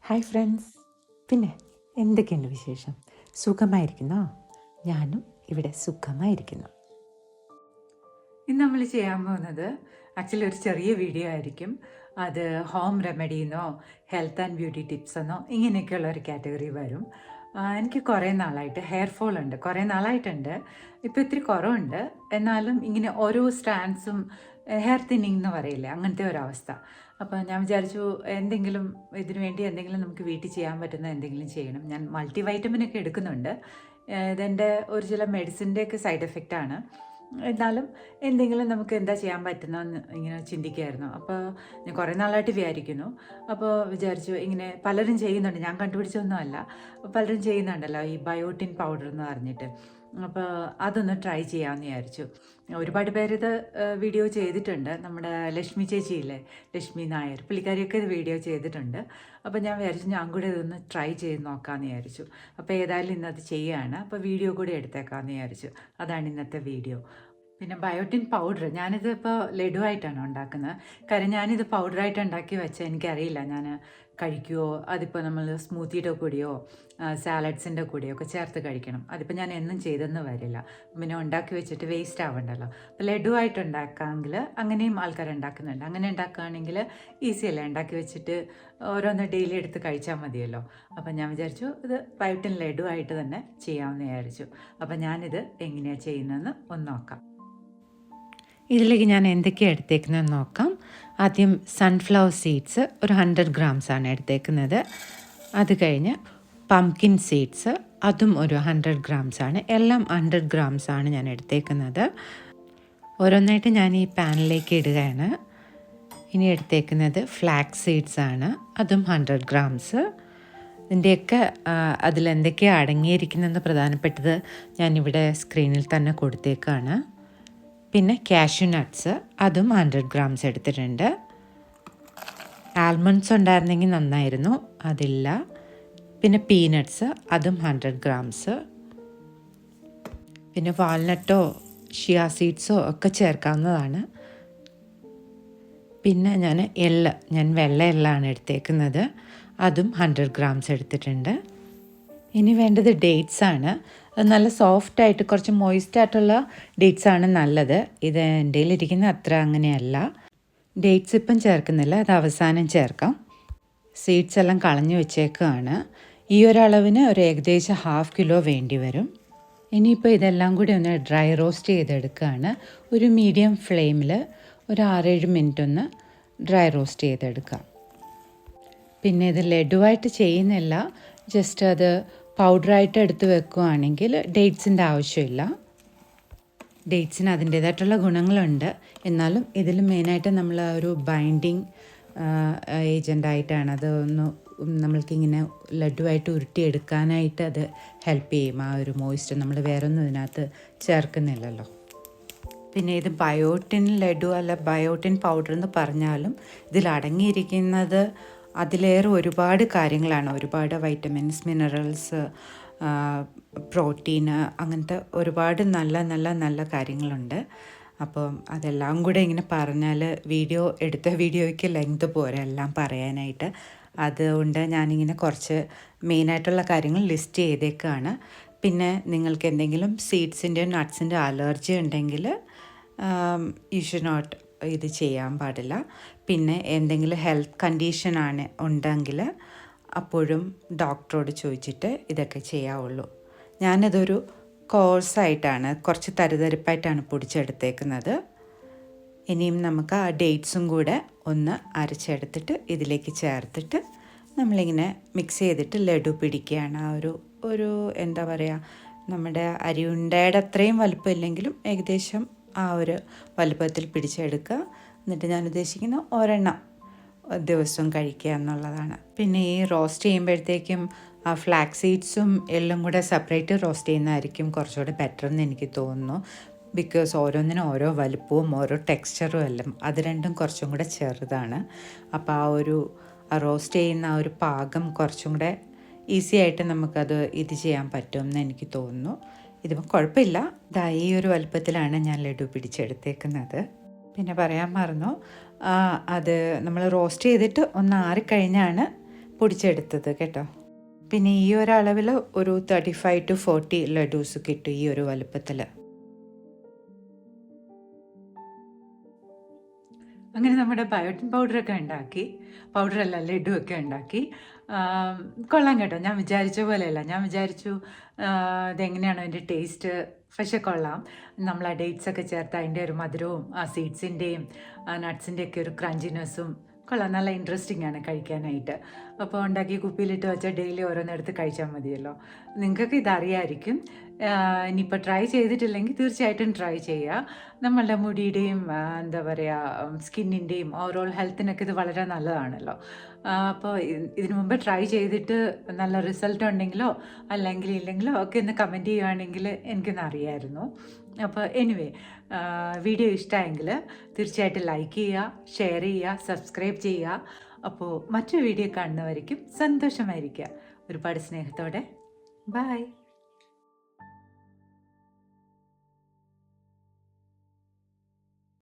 Hi friends, പിന്നെ എന്തൊക്കെയുണ്ട് വിശേഷം? സുഖമായിരിക്കുന്നോ? ഞാനും ഇവിടെ സുഖമായിരിക്കുന്നു. ഇന്ന് നമ്മൾ ചെയ്യാൻ പോകുന്നത് ആക്ച്വലി ഒരു ചെറിയ വീഡിയോ ആയിരിക്കും. അത് ഹോം റെമഡീന്നോ ഹെൽത്ത് ആൻഡ് ബ്യൂട്ടി ടിപ്സെന്നോ ഇങ്ങനെയൊക്കെയുള്ള ഒരു കാറ്റഗറി വരും. എനിക്ക് കുറേ നാളായിട്ട് ഹെയർ ഫോൾ ഉണ്ട്, കുറേ നാളായിട്ടുണ്ട്. ഇപ്പോൾ ഇത്തിരി കുറവുണ്ട്. എന്നാലും ഇങ്ങനെ ഓരോ സ്ട്രാൻഡ്സും ഹെയർ തിന്നിങ് എന്ന് പറയില്ലേ, അങ്ങനത്തെ ഒരവസ്ഥ. അപ്പോൾ ഞാൻ വിചാരിച്ചു എന്തെങ്കിലും ഇതിനു വേണ്ടി എന്തെങ്കിലും നമുക്ക് വീട്ടിൽ ചെയ്യാൻ പറ്റുന്ന എന്തെങ്കിലും ചെയ്യണം. ഞാൻ മൾട്ടി വൈറ്റമിനൊക്കെ എടുക്കുന്നുണ്ട്. ഇതെൻ്റെ ഒരു ചില മെഡിസിൻ്റെയൊക്കെ സൈഡ് എഫക്റ്റാണ്. എന്നാലും എന്തെങ്കിലും നമുക്ക് എന്താ ചെയ്യാൻ പറ്റുന്നതെന്ന് ഇങ്ങനെ ചിന്തിക്കുകയായിരുന്നു. അപ്പോൾ ഞാൻ കുറേ നാളായിട്ട് വിചാരിക്കുന്നു. അപ്പോൾ വിചാരിച്ചു ഇങ്ങനെ പലരും ചെയ്യുന്നുണ്ട്, ഞാൻ കണ്ടുപിടിച്ചൊന്നുമല്ല, പലരും ചെയ്യുന്നുണ്ടല്ലോ ഈ ബയോട്ടിൻ പൗഡർ എന്ന് പറഞ്ഞിട്ട്. അപ്പോൾ അതൊന്ന് ട്രൈ ചെയ്യാമെന്ന് വിചാരിച്ചു. ഒരുപാട് പേരിത് വീഡിയോ ചെയ്തിട്ടുണ്ട്. നമ്മുടെ ലക്ഷ്മി ചേച്ചിയില്ലേ, ലക്ഷ്മി നായർ, പുള്ളിക്കാരിയൊക്കെ ഇത് വീഡിയോ ചെയ്തിട്ടുണ്ട്. അപ്പോൾ ഞാൻ വിചാരിച്ചു ഞാൻ കൂടെ ഇതൊന്ന് ട്രൈ ചെയ്ത് നോക്കാമെന്ന് വിചാരിച്ചു. അപ്പോൾ ഏതായാലും ഇന്നത് ചെയ്യുകയാണ്, അപ്പോൾ വീഡിയോ കൂടി എടുത്തേക്കാമെന്ന് വിചാരിച്ചു. അതാണ് ഇന്നത്തെ വീഡിയോ. പിന്നെ ബയോട്ടിൻ പൗഡർ ഞാനിത് ഇപ്പോൾ ലഡുവായിട്ടാണ് ഉണ്ടാക്കുന്നത്. കാര്യം ഞാനിത് പൗഡറായിട്ട് ഉണ്ടാക്കി വെച്ചാൽ എനിക്കറിയില്ല ഞാൻ കഴിക്കുമോ. അതിപ്പോൾ നമ്മൾ സ്മൂത്തിയുടെ കൂടെയോ സാലഡ്സിൻ്റെ കൂടെയോ ഒക്കെ ചേർത്ത് കഴിക്കണം. അതിപ്പോൾ ഞാൻ എന്നും ചെയ്തെന്ന് വരില്ല, പിന്നെ ഉണ്ടാക്കി വെച്ചിട്ട് വേസ്റ്റ് ആവണ്ടല്ലോ. അപ്പോൾ ലഡുവായിട്ട് ഉണ്ടാക്കാമെങ്കിൽ അങ്ങനെയും ആൾക്കാർ ഉണ്ടാക്കുന്നുണ്ട്. അങ്ങനെ ഉണ്ടാക്കുകയാണെങ്കിൽ ഈസിയല്ലേ, ഉണ്ടാക്കി വെച്ചിട്ട് ഓരോന്ന് ഡെയിലി എടുത്ത് കഴിച്ചാൽ മതിയല്ലോ. അപ്പം ഞാൻ വിചാരിച്ചു ഇത് ബയോട്ടിൻ ലഡുവായിട്ട് തന്നെ ചെയ്യാമെന്ന് വിചാരിച്ചു. അപ്പം ഞാനിത് എങ്ങനെയാണ് ചെയ്യുന്നതെന്ന് ഒന്ന് നോക്കാം. ഇതിലേക്ക് ഞാൻ എന്തൊക്കെയാണ് എടുത്തേക്കുന്നതെന്ന് നോക്കാം. ആദ്യം സൺഫ്ലവർ സീഡ്സ് ഒരു 100 ഗ്രാംസാണ് എടുത്തേക്കുന്നത്. അത് കഴിഞ്ഞ് പംകിൻ സീഡ്സ്, അതും ഒരു 100 ഗ്രാംസാണ്. എല്ലാം 100 ഗ്രാംസാണ് ഞാൻ എടുത്തേക്കുന്നത്. ഓരോന്നായിട്ട് ഞാൻ ഈ പാനിലേക്ക് ഇടുകയാണ്. ഇനി എടുത്തേക്കുന്നത് ഫ്ലാക്സ് സീഡ്സാണ്, അതും 100 ഗ്രാംസ്. ഇതിൻ്റെയൊക്കെ അതിലെന്തൊക്കെയാണ് അടങ്ങിയിരിക്കുന്നതെന്ന് പ്രധാനപ്പെട്ടത് ഞാനിവിടെ സ്ക്രീനിൽ തന്നെ കൊടുത്തേക്കാണ്. പിന്നെ കാഷ്യൂ നട്ട്സ്, അതും 100 ഗ്രാംസ് എടുത്തിട്ടുണ്ട്. ആൽമണ്ട്സ് ഉണ്ടായിരുന്നെങ്കിൽ നന്നായിരുന്നു, അതില്ല. പിന്നെ പീനട്ട്സ്, അതും 100 ഗ്രാംസ്. പിന്നെ വാൾനട്ടോ ഷിയ സീഡ്സോ ഒക്കെ ചേർക്കാവുന്നതാണ്. പിന്നെ ഞാൻ വെള്ള എള്ളാണ് എടുത്തേക്കുന്നത്, അതും 100 ഗ്രാംസ് എടുത്തിട്ടുണ്ട്. ഇനി വേണ്ടത് ഡേറ്റ്സ് ആണ്. അത് നല്ല സോഫ്റ്റായിട്ട് കുറച്ച് മോയിസ്റ്റായിട്ടുള്ള ഡേറ്റ്സ് ആണ് നല്ലത്. ഇത് എൻ്റെ കയ്യിലിരിക്കുന്ന അത്ര അങ്ങനെയല്ല. ഡേറ്റ്സ് ഇപ്പം ചേർക്കുന്നില്ല, അത് അവസാനം ചേർക്കാം. സീഡ്സ് എല്ലാം കളഞ്ഞു വെച്ചേക്കുകയാണ്. ഈ ഒരളവിന് ഒരു ഏകദേശം 1/2 കിലോ വേണ്ടി വരും. ഇനിയിപ്പോൾ ഇതെല്ലാം കൂടി ഒന്ന് ഡ്രൈ റോസ്റ്റ് ചെയ്തെടുക്കുകയാണ്. ഒരു മീഡിയം ഫ്ലെയിമിൽ ഒരു 6-7 മിനിറ്റ് ഒന്ന് ഡ്രൈ റോസ്റ്റ് ചെയ്തെടുക്കാം. പിന്നെ ഇത് ലഡുവായിട്ട് ചെയ്യുന്നില്ല, ജസ്റ്റ് അത് പൗഡറായിട്ട് എടുത്ത് വെക്കുകയാണെങ്കിൽ ഡേറ്റ്സിൻ്റെ ആവശ്യമില്ല. ഡേറ്റ്സിന് അതിൻ്റേതായിട്ടുള്ള ഗുണങ്ങളുണ്ട്. എന്നാലും ഇതിൽ മെയിനായിട്ട് നമ്മൾ ഒരു ബൈൻഡിങ് ഏജൻ്റായിട്ടാണ് അത് ഒന്ന് നമ്മൾക്കിങ്ങനെ ലഡുവായിട്ട് ഉരുട്ടിയെടുക്കാനായിട്ട് അത് ഹെൽപ്പ് ചെയ്യും. ആ ഒരു മോയ്സ്ചർ നമ്മൾ വേറൊന്നും ഇതിനകത്ത് ചേർക്കുന്നില്ലല്ലോ. പിന്നെ ഇത് ബയോട്ടിൻ ലഡു അല്ല ബയോട്ടിൻ പൗഡർ എന്ന് പറഞ്ഞാലും ഇതിൽ അടങ്ങിയിരിക്കുന്നത് അതിലേറെ ഒരുപാട് കാര്യങ്ങളാണ്. ഒരുപാട് വൈറ്റമിൻസ്, മിനറൽസ്, പ്രോട്ടീന്, അങ്ങനത്തെ ഒരുപാട് നല്ല നല്ല നല്ല കാര്യങ്ങളുണ്ട്. അപ്പം അതെല്ലാം കൂടെ ഇങ്ങനെ പറഞ്ഞാൽ എടുത്ത വീഡിയോയ്ക്ക് ലെങ്ത് പോരാ എല്ലാം പറയാനായിട്ട്. അതുകൊണ്ട് ഞാനിങ്ങനെ കുറച്ച് മെയിനായിട്ടുള്ള കാര്യങ്ങൾ ലിസ്റ്റ് ചെയ്തേക്കാണ്. പിന്നെ നിങ്ങൾക്ക് എന്തെങ്കിലും സീഡ്സിൻ്റെയോ നട്ട്സിൻ്റെയോ അലർജി ഉണ്ടെങ്കിൽ യു ഷുഡ് നോട്ട് ഇത് ചെയ്യാൻ പാടില്ല. പിന്നെ എന്തെങ്കിലും ഹെൽത്ത് കണ്ടീഷൻ ഉണ്ടെങ്കിൽ അപ്പോഴും ഡോക്ടറോട് ചോദിച്ചിട്ട് ഇതൊക്കെ ചെയ്യാവുള്ളൂ. ഞാനിതൊരു കോഴ്സായിട്ടാണ്, കുറച്ച് തരിതരിപ്പായിട്ടാണ് പൊടിച്ചെടുത്തേക്കുന്നത്. ഇനിയും നമുക്ക് ആ ഡേറ്റ്സും കൂടെ ഒന്ന് അരച്ചെടുത്തിട്ട് ഇതിലേക്ക് ചേർത്തിട്ട് നമ്മളിങ്ങനെ മിക്സ് ചെയ്തിട്ട് ലഡു പിടിക്കുകയാണ്. ആ ഒരു എന്താ പറയുക, നമ്മുടെ അരിയുണ്ടയുടെ അത്രയും വലുപ്പമില്ലെങ്കിലും ഏകദേശം ആ ഒരു വലുപ്പത്തിൽ പിടിച്ചെടുക്കുക. എന്നിട്ട് ഞാൻ ഉദ്ദേശിക്കുന്ന ഒരെണ്ണം ദിവസവും കഴിക്കുക എന്നുള്ളതാണ്. പിന്നെ ഈ റോസ്റ്റ് ചെയ്യുമ്പോഴത്തേക്കും ആ ഫ്ലാക്സ് സീഡ്സും എല്ലാം കൂടെ സെപ്പറേറ്റ് റോസ്റ്റ് ചെയ്യുന്നതായിരിക്കും കുറച്ചുകൂടെ ബെറ്റർ എന്ന് എനിക്ക് തോന്നുന്നു. ബിക്കോസ് ഓരോന്നിനും ഓരോ വലുപ്പവും ഓരോ ടെക്സ്ചറും എല്ലാം അത് രണ്ടും കുറച്ചും കൂടെ ചെറുതാണ്. അപ്പോൾ ആ റോസ്റ്റ് ചെയ്യുന്ന ആ ഒരു പാകം കുറച്ചും കൂടെ ഈസി ആയിട്ട് നമുക്കത് ഇത് ചെയ്യാൻ പറ്റുമെന്ന് എനിക്ക് തോന്നുന്നു. ഇതിപ്പോൾ കുഴപ്പമില്ല. ഈ ഒരു വലുപ്പത്തിലാണ് ഞാൻ ലഡു പിടിച്ചെടുത്തേക്കുന്നത്. പിന്നെ പറയാൻ മറന്നു, അത് നമ്മൾ റോസ്റ്റ് ചെയ്തിട്ട് ഒന്ന് ആറിക്കഴിഞ്ഞാണ് പൊടിച്ചെടുത്തത് കേട്ടോ. പിന്നെ ഈ ഒരു അളവിൽ ഒരു 35 to 40 ലഡൂസ് കിട്ടും ഈ ഒരു വലുപ്പത്തിൽ. അങ്ങനെ നമ്മുടെ ബയോട്ടിൻ പൗഡറൊക്കെ ഉണ്ടാക്കി, പൗഡറല്ല ലഡുവൊക്കെ ഉണ്ടാക്കി. കൊള്ളാം കേട്ടോ, ഞാൻ വിചാരിച്ച പോലെയല്ല. ഞാൻ വിചാരിച്ചു ഇതെങ്ങനെയാണ് അതിൻ്റെ ടേസ്റ്റ്, പക്ഷെ കൊള്ളാം. നമ്മൾ ആ ഡേറ്റ്സൊക്കെ ചേർത്ത് അതിൻ്റെ ഒരു മധുരവും ആ സീഡ്സിൻ്റെയും നട്ട്സിൻ്റെയൊക്കെ ഒരു ക്രഞ്ചിനെസ്സും കൊള്ളാം. നല്ല ഇൻട്രസ്റ്റിംഗ് ആണ് കഴിക്കാനായിട്ട്. അപ്പോൾ ഉണ്ടാക്കി കുപ്പിയിലിട്ട് വെച്ചാൽ ഡെയിലി ഓരോന്നെടുത്ത് കഴിച്ചാൽ മതിയല്ലോ. നിങ്ങൾക്കൊക്കെ ഇതറിയായിരിക്കും. ഇനിയിപ്പോൾ ട്രൈ ചെയ്തിട്ടില്ലെങ്കിൽ തീർച്ചയായിട്ടും ട്രൈ ചെയ്യുക. നമ്മളുടെ മുടിയുടെയും എന്താ പറയുക സ്കിന്നിൻ്റെയും ഓവറോൾ ഹെൽത്തിനൊക്കെ ഇത് വളരെ നല്ലതാണല്ലോ. അപ്പോൾ ഇതിനു മുമ്പ് ട്രൈ ചെയ്തിട്ട് നല്ല റിസൾട്ട് ഉണ്ടെങ്കിലോ അല്ലെങ്കിൽ ഇല്ലെങ്കിലോ ഒക്കെ ഒന്ന് കമൻറ്റ് ചെയ്യുകയാണെങ്കിൽ എനിക്കൊന്ന് അറിയാമായിരുന്നു. അപ്പോൾ എനിവേ, വീഡിയോ ഇഷ്ടമായെങ്കിൽ തീർച്ചയായിട്ടും ലൈക്ക് ചെയ്യുക, ഷെയർ ചെയ്യുക, സബ്സ്ക്രൈബ് ചെയ്യുക. അപ്പോൾ മറ്റൊരു വീഡിയോ കാണുന്നവരേക്കും സന്തോഷമായിരിക്കുക. ഒരുപാട് സ്നേഹത്തോടെ ബൈ.